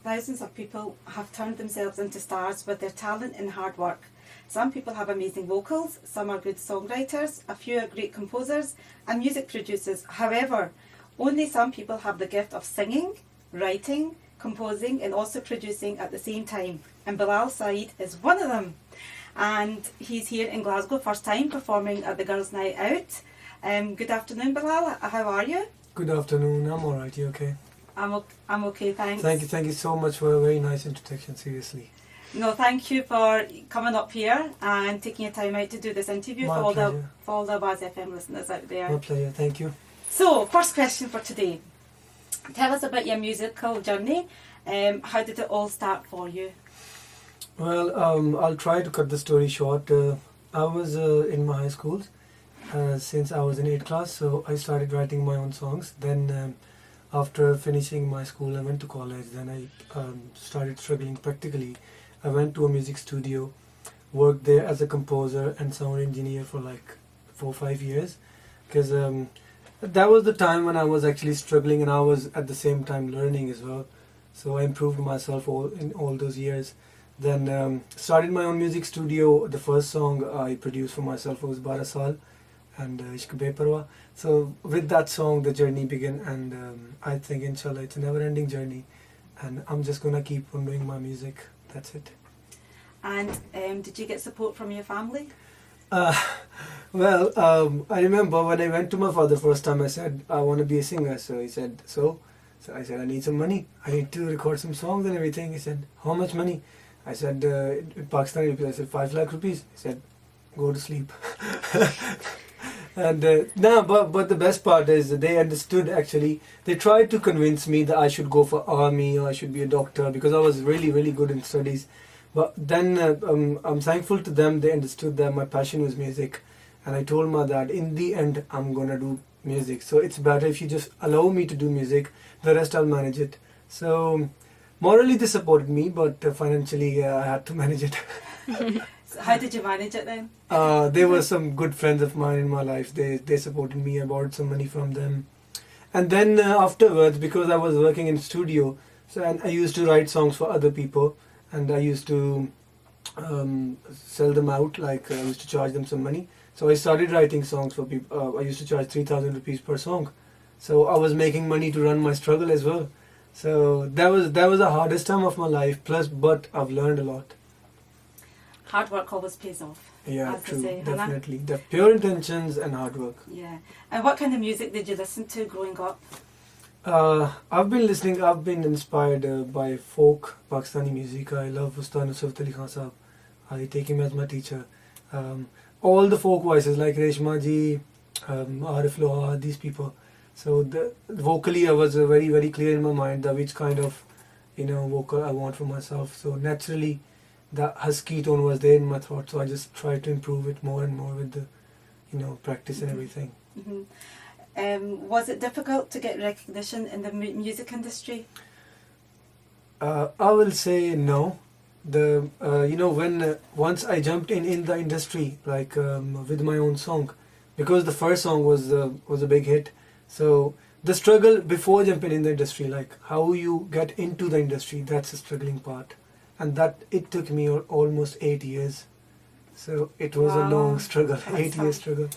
thousands of people have turned themselves into stars with their talent and hard work. Some people have amazing vocals, some are good songwriters, a few are great composers and music producers. However, only some people have the gift of singing, writing, composing and also producing at the same time. And Bilal Saeed is one of them. And he's here in Glasgow, first time performing at the Girls' Night Out. Good afternoon, Bilal. How are you? Good afternoon. I'm alright. You okay? I'm okay, thanks. Thank you so much for a very nice introduction. Seriously. No, thank you for coming up here and taking your time out to do this interview My for all pleasure. the Baz FM listeners out there. My pleasure. Thank you. So, first question for today. Tell us about your musical journey. How did it all start for you? Well, I'll try to cut the story short. I was in my high school since I was in 8th class, so I started writing my own songs. Then, after finishing my school, I went to college. Then I started struggling practically. I went to a music studio, worked there as a composer and sound engineer for like 4 or 5 years, because that was the time when I was actually struggling and I was at the same time learning as well. So I improved myself in all those years. Then started my own music studio. The first song I produced for myself was Bara Saal and Ishq Beparwa. So with that song the journey began, and I think inshallah it's a never ending journey, and I'm just gonna keep on doing my music. That's it. And did you get support from your family? Well, I remember when I went to my father first time, I said I want to be a singer. So he said, so I said I need some money. I need to record some songs and everything. He said, how much money? I said in Pakistani rupees. I said 5 lakh rupees. He said, go to sleep. And no, but the best part is that they understood actually. They tried to convince me that I should go for army or I should be a doctor because I was really good in studies. But then I'm thankful to them. They understood that my passion was music, and I told my dad, in the end I'm gonna do music. So it's better if you just allow me to do music. The rest I'll manage it. So morally they supported me, but financially I had to manage it. So how did you manage it then? There were some good friends of mine in my life. They supported me. I borrowed some money from them. And then afterwards, because I was working in studio, so and I used to write songs for other people, and I used to sell them out. Like I used to charge them some money. So I started writing songs for people. I used to charge 3,000 rupees per song. So I was making money to run my struggle as well. So that was the hardest time of my life. But I've learned a lot. Hard work always pays off. Yeah, as they true, say, Hannah. definitely. The pure intentions and hard work. Yeah. And what kind of music did you listen to growing up? I've been inspired by folk Pakistani music. I love Ustad Nusrat Ali Khan Sahab. I take him as my teacher. All the folk voices like Reshma ji, Arif Loha, these people. So vocally I was very clear in my mind that which kind of vocal I want for myself. So naturally the husky tone was there in my throat. So I just tried to improve it more and more with the practice and everything. Mm-hmm. Was it difficult to get recognition in the music industry? I will say no. When once I jumped in the industry, like with my own song, because the first song was a big hit. So the struggle before jumping in the industry, like how you get into the industry, that's the struggling part, and that it took me almost 8 years. So it was a long struggle, 8 year struggle.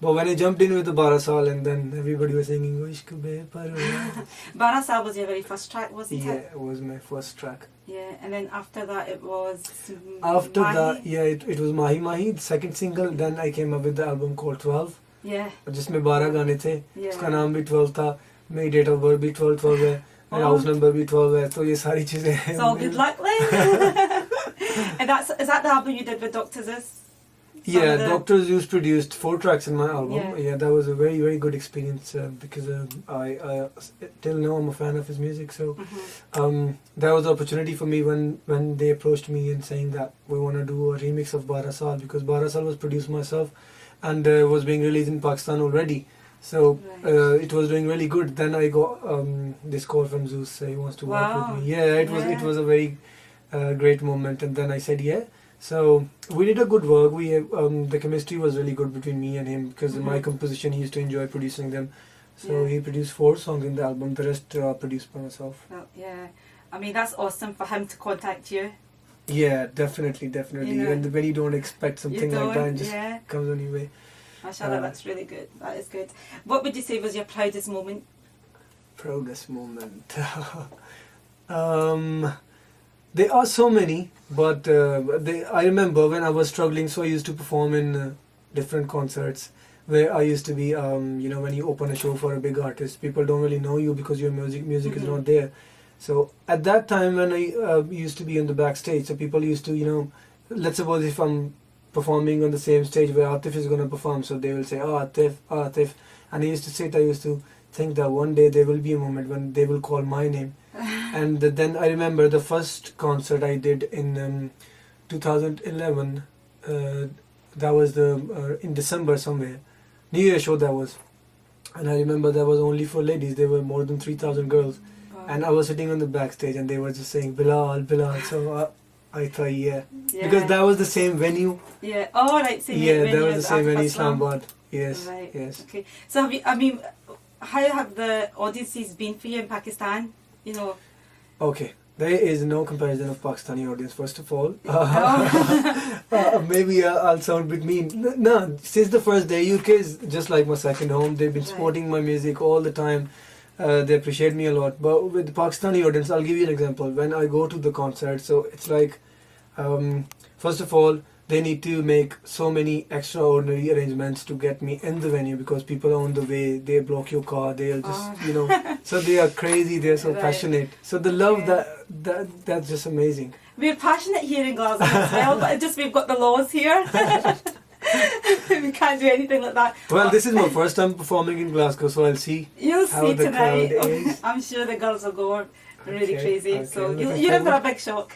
But when I jumped in with the Bara Saal, and then everybody was singing Ishq Beparwa. Bara Saal was your very first track, wasn't Yeah, it? it was my first track. Yeah, and then after that it was After Mahi. that, yeah, it was Mahi Mahi, the second single. Then I came up with the album called 12. Yeah. जिसमें 12 गाने थे. Yeah. उसका नाम भी 12 था. मेरी date of birth भी 12 है. मेरा हाउस नंबर भी 12 है. तो ये सारी चीजें हैं. So good luck then. And is that the album you did with Dr.Zeus? Yeah, Dr.Zeus produced 4 tracks in my album. Yeah. That was a very good experience because I till now I'm a fan of his music. So that was an opportunity for me when they approached me and saying that we want to do a remix of Bara Saal, because Bara Saal was produced myself and was being released in Pakistan already. So it was doing really good. Then I got this call from Zeus. He wants to work with me. Yeah, it was a very great moment. And then I said yeah. So we did a good work. We the chemistry was really good between me and him, because my composition, he used to enjoy producing them. So he produced 4 songs in the album. The rest produced by myself. Well, yeah. I mean, that's awesome for him to contact you. Yeah, definitely. You know, And when you don't expect something like that, it just yeah. comes on your way. Mashallah, that's really good. That is good. What would you say was your proudest moment? Proudest moment. There are so many, but I remember when I was struggling, so I used to perform in different concerts where I used to be, when you open a show for a big artist, people don't really know you because your music is not there. So at that time when I used to be in the backstage, so people used to, let's suppose if I'm performing on the same stage where Atif is going to perform, so they will say, oh, Atif, oh, Atif. And I used to think that one day there will be a moment when they will call my name. And then I remember the first concert I did in 2011, that was in December somewhere, New Year show that was. And I remember that was only for ladies, there were more than 3,000 girls. Wow. And I was sitting on the backstage and they were just saying, Bilal, Bilal. So I thought, yeah. Because that was the same venue. Yeah. Oh, right. Same Yeah, venue that was the as same venue, Atif Aslam. Islamabad. Yes, Right. yes. Okay. So how have the audiences been for you in Pakistan? Okay, there is no comparison of Pakistani audience, first of all. No. Maybe I'll sound a bit mean. No, since the first day, UK is just like my second home. They've been supporting my music all the time. They appreciate me a lot. But with the Pakistani audience, I'll give you an example. When I go to the concert, so it's like, first of all, they need to make so many extraordinary arrangements to get me in the venue because people are on the way, they block your car, they'll just, so they are crazy, they're so passionate. So the love, that's just amazing. We're passionate here in Glasgow as well, but we've got the laws here. We can't do anything like that. Well, this is my first time performing in Glasgow, so I'll see. You'll how see the tonight. crowd is. I'm sure the girls will go really Okay, crazy. okay, So looking you're in for a forward. big shock.